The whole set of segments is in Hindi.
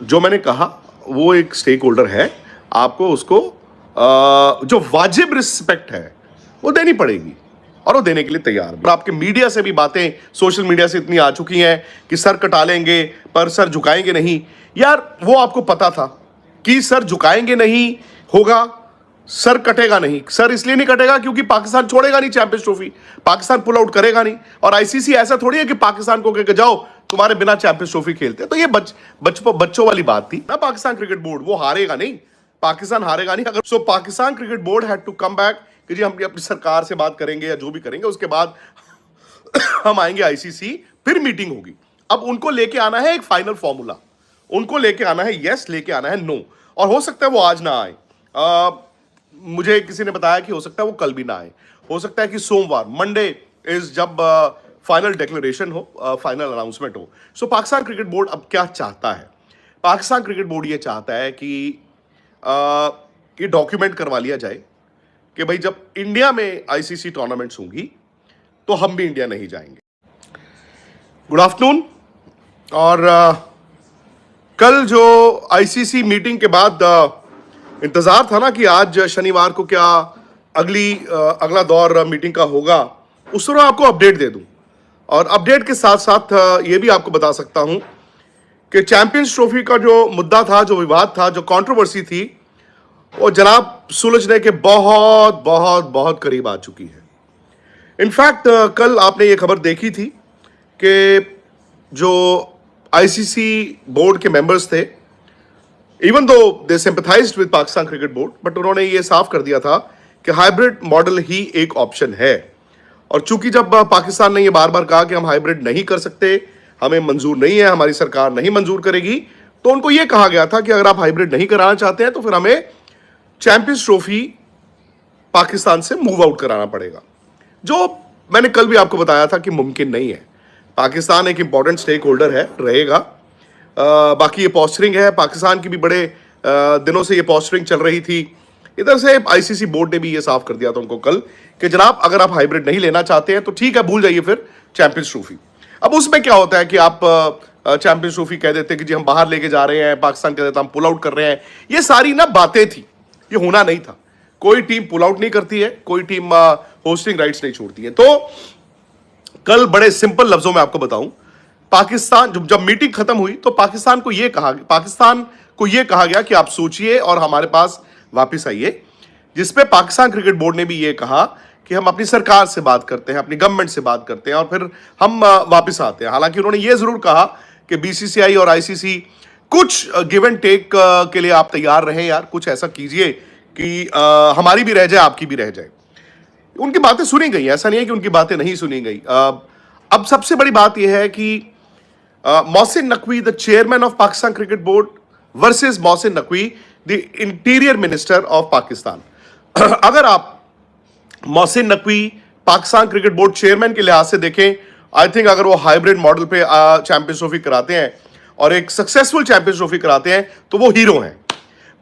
जो मैंने कहा वो एक स्टेक होल्डर है, आपको उसको जो वाजिब रिस्पेक्ट है वो देनी पड़ेगी और वो देने के लिए तैयार है। आपके मीडिया से भी बातें सोशल मीडिया से इतनी आ चुकी हैं कि सर कटा लेंगे पर सर झुकाएंगे नहीं। यार वो आपको पता था कि सर झुकाएंगे नहीं होगा, सर कटेगा नहीं। सर इसलिए नहीं कटेगा क्योंकि पाकिस्तान छोड़ेगा नहीं Champions Trophy, Pakistan pull out करेगा नहीं। और आईसीसी ऐसा थोड़ी है कि पाकिस्तान को कहकर जाओ तुम्हारे बिना चैंपियंस ट्रॉफी खेलते। तो ये बच्चों वाली बात थी ना। पाकिस्तान क्रिकेट बोर्ड वो हारेगा नहीं, पाकिस्तान हारेगा नहीं। अगर so Pakistan cricket board had to come back कि जी हम अपनी सरकार से बात करेंगे या जो भी करेंगे, उसके बाद हम आएंगे आईसीसी, फिर मीटिंग होगी। अब उनको लेके आना है एक फाइनल फॉर्मूला, उनको लेके आना है यस, लेके आना है नो। और हो सकता है वो आज ना आए, मुझे किसी ने बताया कि हो सकता है वो कल भी ना आए, हो सकता है कि सोमवार मंडे इज जब फाइनल डिक्लेरेशन हो, फाइनल अनाउंसमेंट हो। सो पाकिस्तान क्रिकेट बोर्ड अब क्या चाहता है? पाकिस्तान क्रिकेट बोर्ड ये चाहता है कि ये डॉक्यूमेंट करवा लिया जाए कि भाई जब इंडिया में आईसीसी टूर्नामेंट्स होंगी तो हम भी इंडिया नहीं जाएंगे। Good afternoon. और कल जो आईसीसी मीटिंग के बाद इंतजार था ना कि आज शनिवार को क्या अगला दौर मीटिंग का होगा, उस तरह आपको अपडेट दे दूं। और अपडेट के साथ साथ ये भी आपको बता सकता हूं कि चैंपियंस ट्रॉफी का जो मुद्दा था, जो विवाद था, जो कंट्रोवर्सी थी, वो जनाब सुलझने के बहुत बहुत बहुत करीब आ चुकी है। इनफैक्ट कल आपने ये खबर देखी थी कि जो आईसीसी बोर्ड के मेंबर्स थे, even though they sympathised with Pakistan cricket board, but उन्होंने ये साफ कर दिया था कि हाइब्रिड मॉडल ही एक ऑप्शन है। और चूंकि जब पाकिस्तान ने ये बार बार कहा कि हम हाइब्रिड नहीं कर सकते, हमें मंजूर नहीं है, हमारी सरकार नहीं मंजूर करेगी, तो उनको ये कहा गया था कि अगर आप हाइब्रिड नहीं कराना चाहते हैं तो फिर हमें चैंपियंस ट्रॉफी पाकिस्तान से मूव आउट कराना पड़ेगा, जो मैंने कल भी आपको बताया था कि मुमकिन नहीं है। पाकिस्तान एक इंपॉर्टेंट स्टेक होल्डर है, रहेगा। बाकी ये पोस्चरिंग है, पाकिस्तान की भी बड़े दिनों से ये पोस्चरिंग चल रही थी। इधर से आईसीसी बोर्ड ने भी ये साफ कर दिया था उनको कल कि जनाब अगर आप हाइब्रिड नहीं लेना चाहते हैं तो ठीक है, भूल जाइए फिर चैंपियंस ट्रॉफी। अब उसमें क्या होता है कि आप चैंपियंस ट्रॉफी कह देते कि जी हम बाहर लेके जा रहे हैं, पाकिस्तान कह देता हम पुल आउट कर रहे हैं। ये सारी ना बातें थी, ये होना नहीं था। कोई टीम पुल आउट नहीं करती है, कोई टीम होस्टिंग राइट्स नहीं छोड़ती है। तो कल बड़े सिंपल लफ्जों में आपको बताऊं, पाकिस्तान जब मीटिंग खत्म हुई तो पाकिस्तान को यह कहा गया कि आप सोचिए और हमारे पास वापस आइए। जिसपे पाकिस्तान क्रिकेट बोर्ड ने भी यह कहा कि हम अपनी सरकार से बात करते हैं, अपनी गवर्नमेंट से बात करते हैं और फिर हम वापस आते हैं। हालांकि उन्होंने यह जरूर कहा कि बीसीसीआई और आईसीसी कुछ गिव एंड टेक के लिए आप तैयार रहें, यार कुछ ऐसा कीजिए कि हमारी भी रह जाए, आपकी भी रह जाए। उनकी बातें सुनी गई, ऐसा नहीं है कि उनकी बातें नहीं सुनी गई। अब सबसे बड़ी बात यह है कि Mohsin Naqvi, the chairman of Pakistan cricket board, versus Mohsin Naqvi, the interior minister of Pakistan. अगर आप Mohsin Naqvi Pakistan cricket board chairman के लिहाज से देखें, आई थिंक अगर वो हाइब्रिड मॉडल पे चैंपियंस ट्रॉफी कराते हैं और एक सक्सेसफुल चैंपियंस ट्रॉफी कराते हैं तो वो हीरो हैं।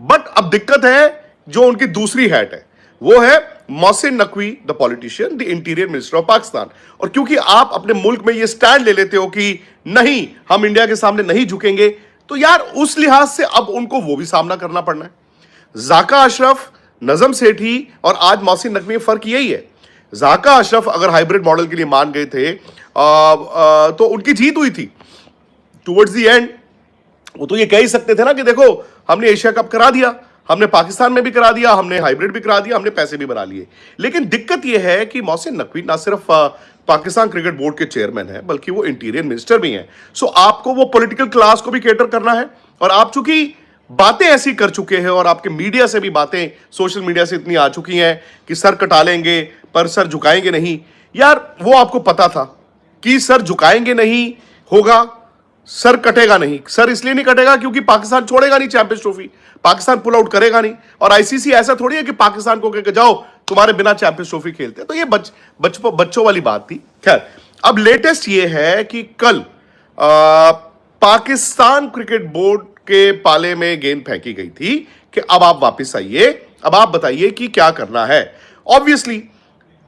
बट अब दिक्कत है जो उनकी दूसरी हैट है, वो है Mohsin Naqvi the politician, the interior minister of Pakistan. और क्योंकि आप अपने मुल्क में ये स्टैंड ले लेते हो कि नहीं हम इंडिया के सामने नहीं झुकेंगे, तो यार उस लिहाज से अब उनको वो भी सामना करना पड़ना है। जाका अशरफ, नजम सेठी और आज मोहसिन नकवी में फर्क यही है। जाका अशरफ अगर हाइब्रिड मॉडल के लिए मान गए थे तो उनकी जीत हुई थी टुवर्ड्स द एंड। वो तो ये कह ही सकते थे ना कि देखो हमने एशिया कप करा दिया, हमने पाकिस्तान में भी करा दिया, हमने हाइब्रिड भी करा दिया, हमने पैसे भी बना लिए। लेकिन दिक्कत यह है कि मोहसिन नकवी ना सिर्फ पाकिस्तान क्रिकेट बोर्ड के चेयरमैन है बल्कि वो इंटीरियर मिनिस्टर भी हैं। सो आपको वो पॉलिटिकल क्लास को भी कैटर करना है। और आप चूंकि बातें ऐसी कर चुके हैं और आपके मीडिया से भी बातें सोशल मीडिया से इतनी आ चुकी हैं कि सर कटा लेंगे पर सर झुकाएंगे नहीं, यार वो आपको पता था कि सर झुकाएंगे नहीं होगा, सर कटेगा नहीं। सर इसलिए नहीं कटेगा क्योंकि पाकिस्तान छोड़ेगा नहीं Champions Trophy, Pakistan pull out करेगा नहीं। और आईसीसी ऐसा थोड़ी है कि पाकिस्तान को कहकर जाओ तुम्हारे बिना चैंपियंस ट्रॉफी खेलते। तो ये बच्चों वाली बात थी। खैर अब लेटेस्ट ये है कि कल पाकिस्तान क्रिकेट बोर्ड के पाले में गेंद फेंकी गई थी कि अब आप वापस आइए, अब आप बताइए कि क्या करना है। ऑब्वियसली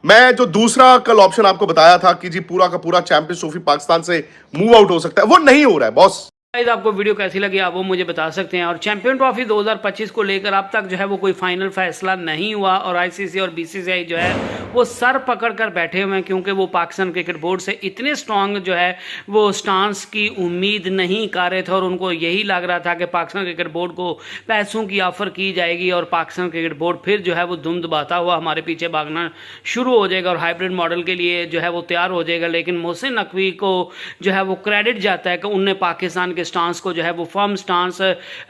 मैं जो दूसरा कल ऑप्शन आपको बताया था कि जी पूरा का पूरा चैंपियंस ट्रॉफी पाकिस्तान से मूव आउट हो सकता है, वो नहीं हो रहा है बॉस। गाइस आपको वीडियो कैसी लगी आप वो मुझे बता सकते हैं। और चैंपियन ट्रॉफी 2025 को लेकर अब तक जो है वो कोई फाइनल फैसला नहीं हुआ और आईसीसी और बीसीसीआई जो है वो सर पकड़ कर बैठे हुए हैं, क्योंकि वो पाकिस्तान क्रिकेट बोर्ड से इतने स्ट्रांग जो है वो स्टांस की उम्मीद नहीं कर रहे थे और उनको यही लग रहा था कि पाकिस्तान क्रिकेट बोर्ड को पैसों की ऑफर की जाएगी और पाकिस्तान क्रिकेट बोर्ड फिर जो है वो धुम दबाता हुआ हमारे पीछे भागना शुरू हो जाएगा और हाइब्रिड मॉडल के लिए जो है वो तैयार हो जाएगा। लेकिन मोहसिन नकवी को जो है वो क्रेडिट जाता है कि उनने पाकिस्तान के स्टांस को जो है वो फर्म स्टांस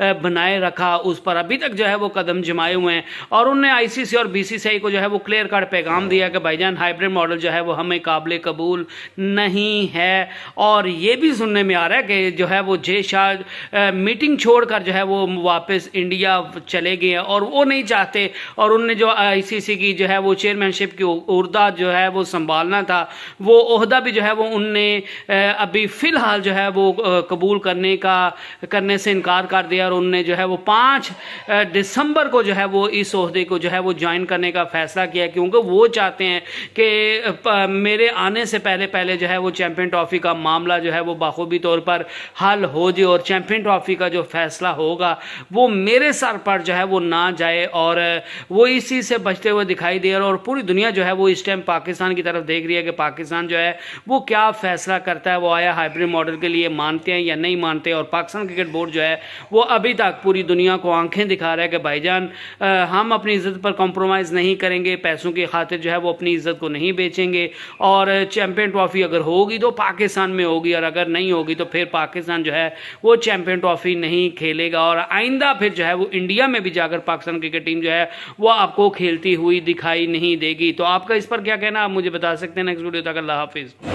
बनाए रखा, उस पर अभी तक जो है वो कदम जमाए हुए हैं और उनने आईसीसी और बीसीसीआई को जो है वो क्लियर कट पैगाम दिया कि भाईजान हाइब्रिड मॉडल जो है वो हमें काबिल कबूल नहीं है। और ये भी सुनने में आ रहा है कि जो है वो जय शाह मीटिंग छोड़कर जो है वो वापस इंडिया चले गए हैं और वो नहीं चाहते और उनने जो आईसीसी की जो है वो चेयरमैनशिप की उहदा जो है वो संभालना था, वो ओहदा भी जो है वो उनने अभी फ़िलहाल जो है वो कबूल करने से इनकार कर दिया और उनने जो है वो 5 दिसंबर को जो है वो इस ओहदे को जो है वो ज्वाइन करने का फैसला किया, क्योंकि वो चाहते हैं कि मेरे आने से पहले जो है वो चैंपियन ट्रॉफी का मामला जो है वो बाखूबी तौर पर हल हो जाए और चैंपियन ट्रॉफी का जो फैसला होगा वो मेरे सर पर जो है वो ना जाए। और वो इसी से बचते हुए दिखाई दे रहा है और पूरी दुनिया जो है वो इस टाइम पाकिस्तान की तरफ देख रही है कि पाकिस्तान जो है वो क्या फैसला करता है, वो आया हाइब्रिड मॉडल के लिए मानते हैं या नहीं मानते। और पाकिस्तान क्रिकेट बोर्ड जो है वो अभी तक पूरी दुनिया को आंखें दिखा रहा है कि भाईजान हम अपनी इज्जत पर कॉम्प्रोमाइज़ नहीं करेंगे, पैसों की खातिर जो है वो अपनी इज्जत को नहीं बेचेंगे और चैंपियन ट्रॉफी अगर होगी तो पाकिस्तान में होगी और अगर नहीं होगी तो फिर पाकिस्तान जो है वो चैंपियन ट्रॉफी नहीं खेलेगा और आइंदा फिर जो है वो इंडिया में भी जाकर पाकिस्तान क्रिकेट टीम जो है वो आपको खेलती हुई दिखाई नहीं देगी। तो आपका इस पर क्या कहना आप मुझे बता सकते हैं। नेक्स्ट वीडियो तक अल्लाह हाफिज़।